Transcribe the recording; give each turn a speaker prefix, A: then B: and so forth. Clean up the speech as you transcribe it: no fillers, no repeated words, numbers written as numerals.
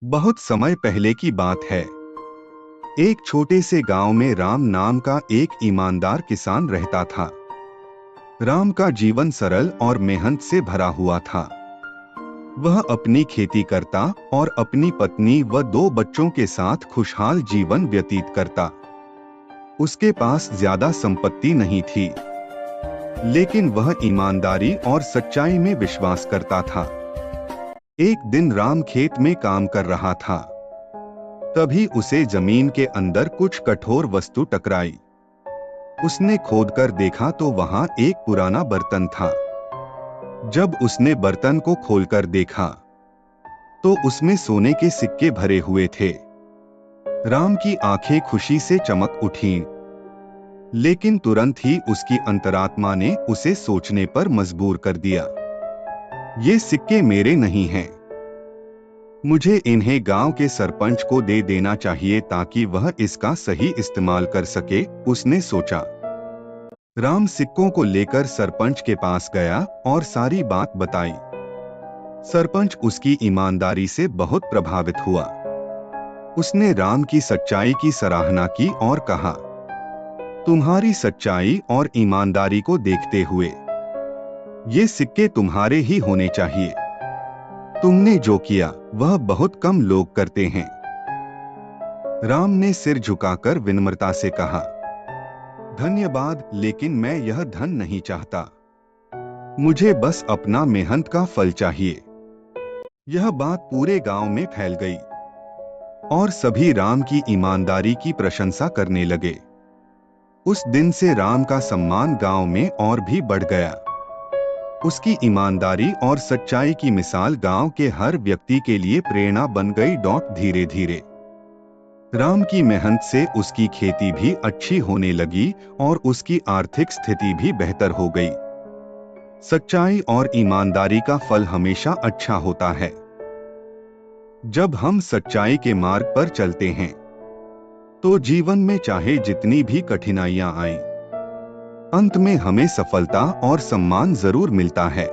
A: बहुत समय पहले की बात है। एक छोटे से गांव में राम नाम का एक ईमानदार किसान रहता था। राम का जीवन सरल और मेहनत से भरा हुआ था। वह अपनी खेती करता और अपनी पत्नी व दो बच्चों के साथ खुशहाल जीवन व्यतीत करता। उसके पास ज्यादा संपत्ति नहीं थी, लेकिन वह ईमानदारी और सच्चाई में विश्वास करता था। एक दिन राम खेत में काम कर रहा था। तभी उसे जमीन के अंदर कुछ कठोर वस्तु टकराई। उसने खोदकर देखा तो वहां एक पुराना बर्तन था। जब उसने बर्तन को खोलकर देखा तो उसमें सोने के सिक्के भरे हुए थे। राम की आंखें खुशी से चमक उठीं, लेकिन तुरंत ही उसकी अंतरात्मा ने उसे सोचने पर मजबूर कर दिया। ये सिक्के मेरे नहीं हैं। मुझे इन्हें गांव के सरपंच को दे देना चाहिए ताकि वह इसका सही इस्तेमाल कर सके, उसने सोचा। राम सिक्कों को लेकर सरपंच के पास गया और सारी बात बताई। सरपंच उसकी ईमानदारी से बहुत प्रभावित हुआ। उसने राम की सच्चाई की सराहना की और कहा, तुम्हारी सच्चाई और ईमानदारी को देखते हुए ये सिक्के तुम्हारे ही होने चाहिए। तुमने जो किया वह बहुत कम लोग करते हैं। राम ने सिर झुकाकर विनम्रता से कहा, धन्यवाद, लेकिन मैं यह धन नहीं चाहता। मुझे बस अपना मेहनत का फल चाहिए। यह बात पूरे गांव में फैल गई और सभी राम की ईमानदारी की प्रशंसा करने लगे। उस दिन से राम का सम्मान गांव में और भी बढ़ गया। उसकी ईमानदारी और सच्चाई की मिसाल गांव के हर व्यक्ति के लिए प्रेरणा बन गई। धीरे धीरे राम की मेहनत से उसकी खेती भी अच्छी होने लगी और उसकी आर्थिक स्थिति भी बेहतर हो गई। सच्चाई और ईमानदारी का फल हमेशा अच्छा होता है। जब हम सच्चाई के मार्ग पर चलते हैं तो जीवन में चाहे जितनी भी कठिनाइयां आएं, अंत में हमें सफलता और सम्मान जरूर मिलता है।